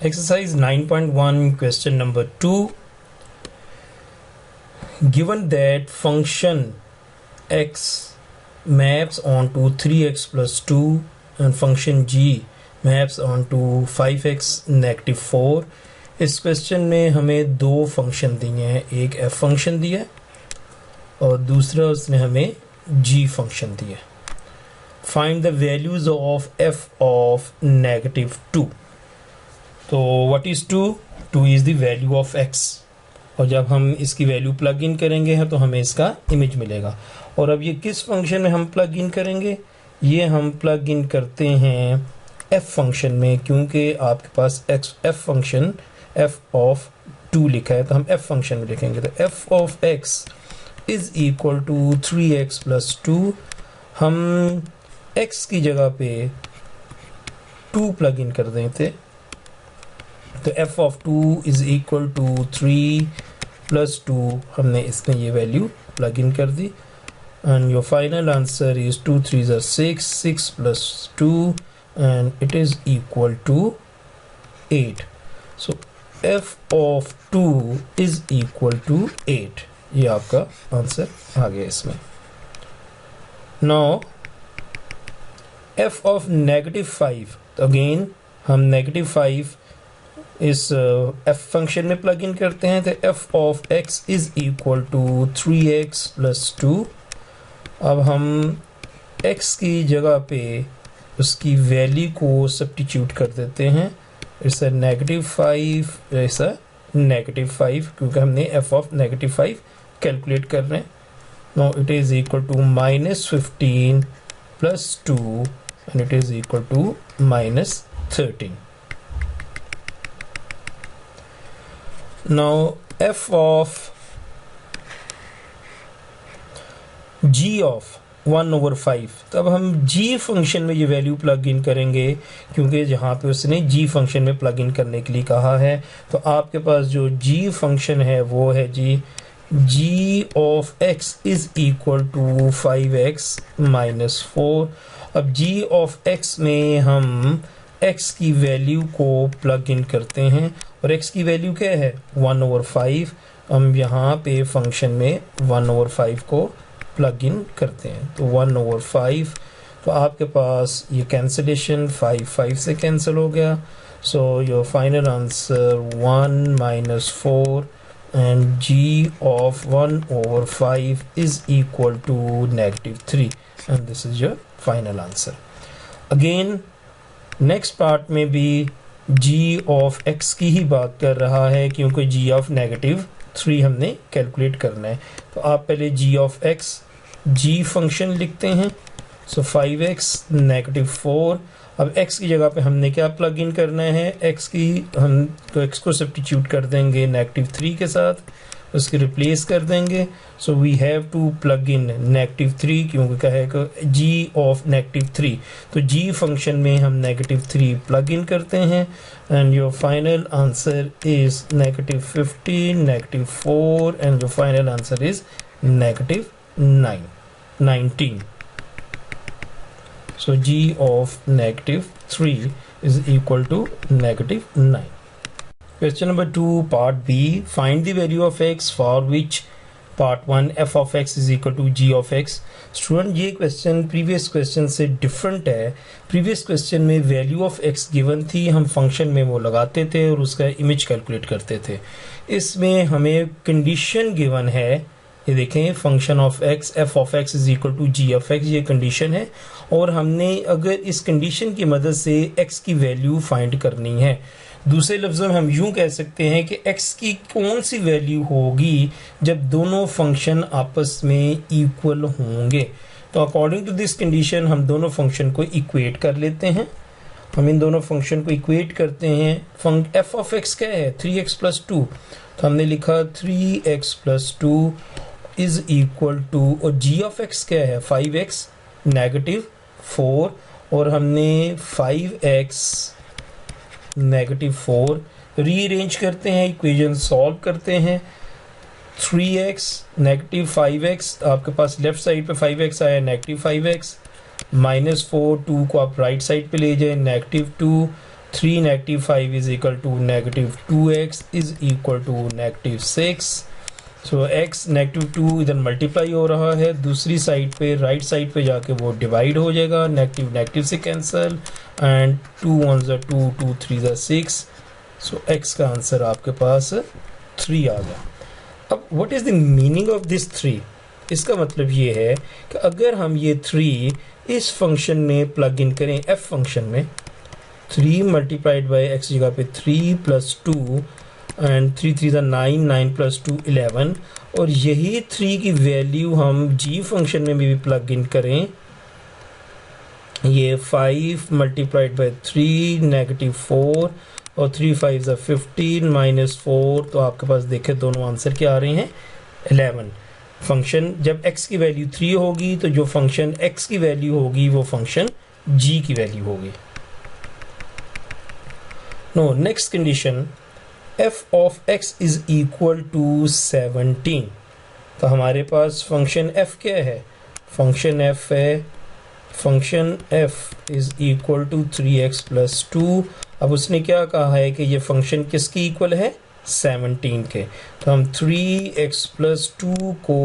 Exercise 9.1 question number 2. Given that function x maps onto 3x plus 2 and function g maps onto 5x negative 4, इस question में हमें दो function दिए हैं, एक f फंक्शन दिया है और दूसरा उसने हमें g फंक्शन दिया है. Find the values of f of negative 2. तो what is 2? 2 is the value of x और जब हम इसकी वैल्यू प्लग इन करेंगे तो हमें इसका इमेज मिलेगा. और अब ये किस फंक्शन में हम प्लग इन करेंगे? ये हम प्लग इन करते हैं f फंक्शन में, क्योंकि आपके पास f फंक्शन f ऑफ 2 लिखा है तो हम f फंक्शन में लिखेंगे. तो f of x is equal to 3x plus 2. हम x की जगह पे 2 प्लग इन कर देते, तो f of 2 is equal to 3 plus 2. हमने इसमें ये वैल्यू प्लग इन कर दी and your final answer is 2 3 6, 6 plus 2 and it is equal to 8. So f of 2 is equal to 8. ये आपका आंसर आ गया इसमें. नाउ f ऑफ नेगेटिव 5, तो अगेन हम नेगेटिव 5 इस f फंक्शन में प्लग इन करते हैं. तो f of x is equal to 3x plus 2. अब हम x की जगह पे उसकी वैल्यू को सब्स्टिट्यूट कर देते हैं. इट्स नेगेटिव 5, ऐसा नेगेटिव 5, क्योंकि हमने f ऑफ नेगेटिव 5 कैलकुलेट कर रहे हैं. Now it is equal to -15 plus 2 and it is equal to -13. Now f of g of 1/5. तो अब हम g फंक्शन में ये वैल्यू प्लग इन करेंगे, क्योंकि जहाँ पे उसने g फंक्शन में प्लग इन करने के लिए कहा है. तो आपके पास जो g फंक्शन है वो है g of x is equal to 5x minus 4. अब g ऑफ x में हम x की वैल्यू को प्लग इन करते हैं और x की वैल्यू क्या है? 1/5. हम यहाँ पे फंक्शन में 1/5 को प्लग इन करते हैं. तो 1/5, तो आपके पास ये कैंसिलेशन 5 से कैंसिल हो गया. So your final answer 1 minus 4 and g of 1/5 is equal to -3 and this is your final answer. Again next part में भी g ऑफ x की ही बात कर रहा है, क्योंकि g ऑफ नेगेटिव 3 हमने कैलकुलेट करना है. तो आप पहले g of x g function लिखते हैं. सो 5x नेगेटिव 4. अब x की जगह पे हमने क्या प्लग इन करना है? x को सब्स्टिट्यूट कर देंगे नेगेटिव 3 के साथ, उसकी रिप्लेस कर देंगे. So we have to plug in negative 3, क्योंकि क्या है कि g ऑफ नेगेटिव 3. तो g फंक्शन में हम नेगेटिव 3 प्लग इन करते हैं and your final answer is negative 15, negative 4 and your final answer is negative 19. So g of negative 3 is equal to negative 9. Question number 2, part B. Find the value of x for which part 1 f of x is equal to g of x. Student ये question previous question से different है. Previous question में value of x given थी, हम function में वो लगाते थे और उसका इमेज कैलकुलेट करते थे. इसमें हमें कंडीशन गिवन है. ये देखें, function of x f of x is equal to g of x, ये कंडीशन है और हमने अगर इस कंडीशन की मदद से x की वैल्यू फाइंड करनी है. दूसरे लफ्ज़ों में हम यूं कह सकते हैं कि x की कौन सी वैल्यू होगी जब दोनों फंक्शन आपस में इक्वल होंगे. तो अकॉर्डिंग टू दिस कंडीशन हम दोनों फंक्शन को इक्वेट कर लेते हैं. हम इन दोनों फंक्शन को इक्वेट करते हैं. f ऑफ x क्या है? 3x plus 2. तो हमने लिखा 3x plus 2 is equal to, और g ऑफ x क्या है? 5x नेगेटिव 4 और हमने 5x नेगेटिव 4 रीअरेंज करते हैं, इक्वेशन सॉल्व करते हैं. 3x नेगेटिव 5x, आपके पास लेफ्ट साइड पे 5x आया, नेगेटिव 5x -4, 2 को आप राइट साइड पे ले जाए, -2 3 negative 5 is equal to negative 2x is equal to negative 6। So x negative 2 इधर मल्टीप्लाई हो रहा है, दूसरी साइड पे राइट साइड पे जाके वो डिवाइड हो जाएगा, नेगेटिव नेगेटिव से कैंसिल, एंड 2 1 2 2 3 6। सो x का आंसर आपके पास 3 आ गया। अब what is the meaning of this 3? इसका मतलब ये है कि अगर हम ये 3 इस फंक्शन में प्लग इन करें, f फंक्शन में, 3 मल्टीप्लाइड बाई x जगह पे 3 प्लस 2 एंड 3 3 9, 9 प्लस 2 11, और यही 3 की वैल्यू हम g फंक्शन में भी प्लग इन करें, ये 5 मल्टीप्लाइड बाई 3 नेगेटिव 4 और 3 5 15 माइनस 4, तो आपके पास देखे दोनों आंसर क्या आ रहे हैं 11। फंक्शन जब x की वैल्यू 3 होगी तो जो फंक्शन x की वैल्यू होगी वो फंक्शन g की वैल्यू होगी। Now next condition, f of x is equal to 17। तो हमारे पास फंक्शन f क्या है? फंक्शन f है, function f is equal to 3x plus 2। अब उसने क्या कहा है कि ये फंक्शन किसकी इक्वल है? 17 के। तो हम 3x plus 2 को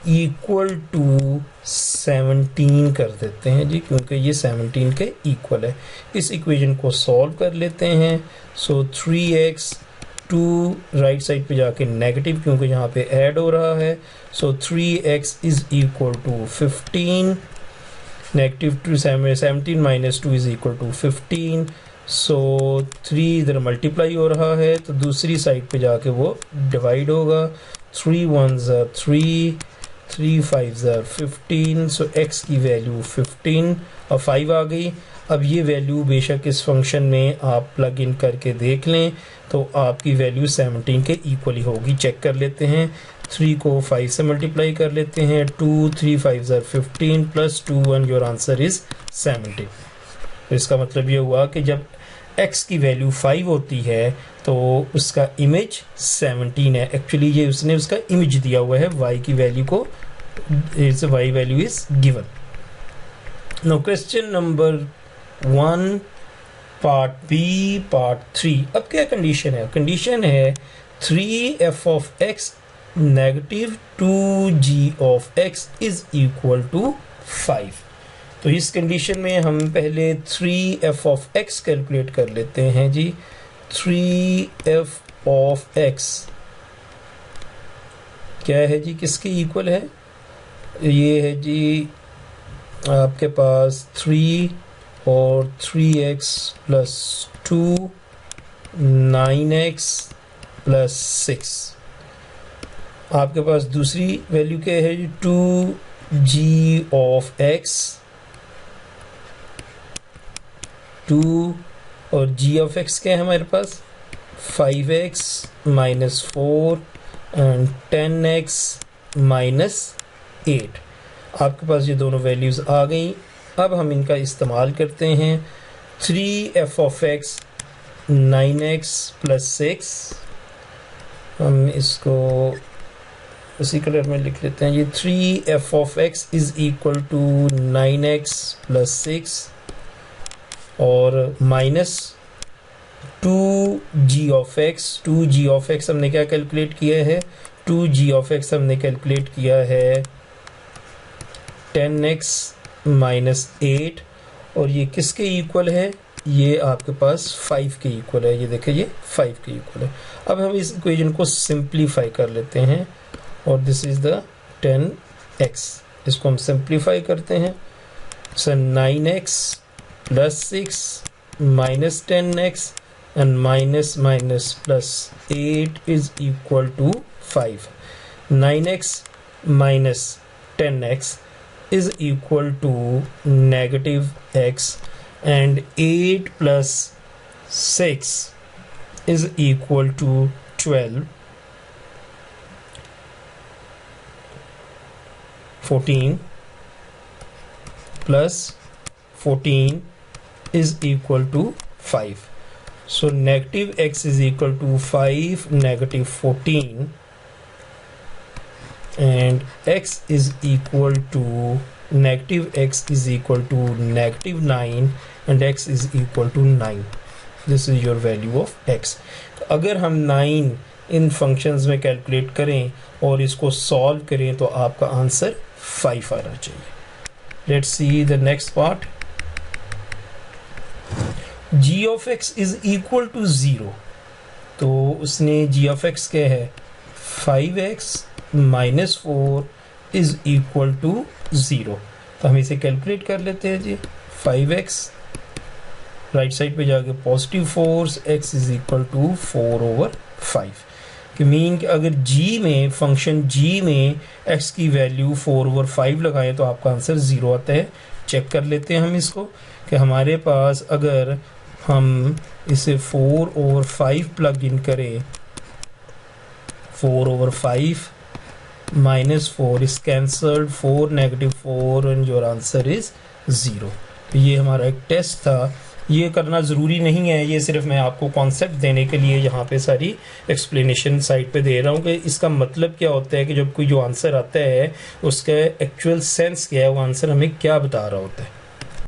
इक्वल टू 17 कर देते हैं जी, क्योंकि ये 17 के इक्वल है। इस इक्वेशन को सॉल्व कर लेते हैं। सो 3x, 2 राइट साइड पे जाके नेगेटिव, क्योंकि यहाँ पे ऐड हो रहा है। So 3x is equal to 15, negative 2 17 minus 2 is equal to 15। So 3 इधर मल्टीप्लाई हो रहा है तो दूसरी साइड पे जाके वो डिवाइड होगा। 3 1s are 3, 3 5s are 15। So x की वैल्यू 15 और 5 आ गई। अब ये वैल्यू बेशक इस फंक्शन में आप प्लग इन करके देख लें तो आपकी वैल्यू 17 के इक्वल ही होगी। चेक कर लेते हैं, 3 को 5 से मल्टीप्लाई कर लेते हैं, 2 3 5s are 15 plus 2 1, your answer is 17। तो इसका मतलब ये हुआ कि जब x की वैल्यू 5 होती है तो उसका इमेज 17 है। एक्चुअली ये उसने उसका इमेज दिया हुआ है, y की वैल्यू को, its y value is given. No question number 1 part B part 3। अब क्या कंडीशन है? कंडीशन है 3f of x negative 2g of x is equal to 5। तो इस कंडीशन में हम पहले 3f of x कैलकुलेट कर लेते हैं जी। 3f of x क्या है जी, किसके इक्वल है? ये है जी आपके पास 3 और 3x प्लस 2 9x प्लस 6। आपके पास दूसरी वैल्यू क्या है जी, 2g of x, 2 और g of x क्या है हमारे पास? 5x minus 4 and 10x minus 8। आपके पास ये दोनों वैल्यूज आ गई। अब हम इनका इस्तेमाल करते हैं। 3f of x 9x plus 6, हम इसको उसी कलर में लिख लेते हैं। ये 3f of x is equal to 9x plus 6 और minus 2g of x। 2g of x हमने क्या कैलकुलेट किया है? 2g of x हमने कैलकुलेट किया है 10x माइनस 8, और ये किसके इक्वल है? ये आपके पास 5 के इक्वल है। ये देखिए ये 5 के इक्वल है। अब हम इस इक्वेशन को सिंप्लीफाई कर लेते हैं, और दिस इज द 10x। इसको हम सिंप्लीफाई करते हैं। So 9x plus 6 minus 10x and minus minus plus 8 is equal to 5। 9x minus 10x is equal to negative x, and 8 plus 6 is equal to 12। 14 plus 14 is equal to 5। So negative x is equal to 5 negative 14, and x is equal to negative x is equal to negative 9, and x is equal to 9। This is your value of x। अगर हम 9 इन functions में calculate करें और इसको solve करें तो आपका answer 5 आना चाहिए। Let's see the next part. g of x is equal to 0, तो उसने g of x क्या है 5x minus 4 is equal to 0। तो हम इसे कैलकुलेट कर लेते हैं जी। 5x राइट साइड पे जाके positive 4 x is equal to 4/5 कि मीन कि अगर g में फंक्शन g में x की वैल्यू 4/5 लगाएं तो आपका आंसर 0 आता है। चेक कर लेते हैं हम इसको कि हमारे पास अगर हम इसे 4/5 प्लग इन करें, 4/5 minus 4 is cancelled, 4 negative 4 and your answer is 0। तो ये हमारा एक टेस्ट था। ये करना ज़रूरी नहीं है, ये सिर्फ मैं आपको कॉन्सेप्ट देने के लिए यहाँ पे सारी एक्सप्लेनेशन साइड पे दे रहा हूँ कि इसका मतलब क्या होता है कि जब कोई जो आंसर आता है उसका एक्चुअल सेंस क्या है, वो आंसर हमें क्या बता रहा होता है।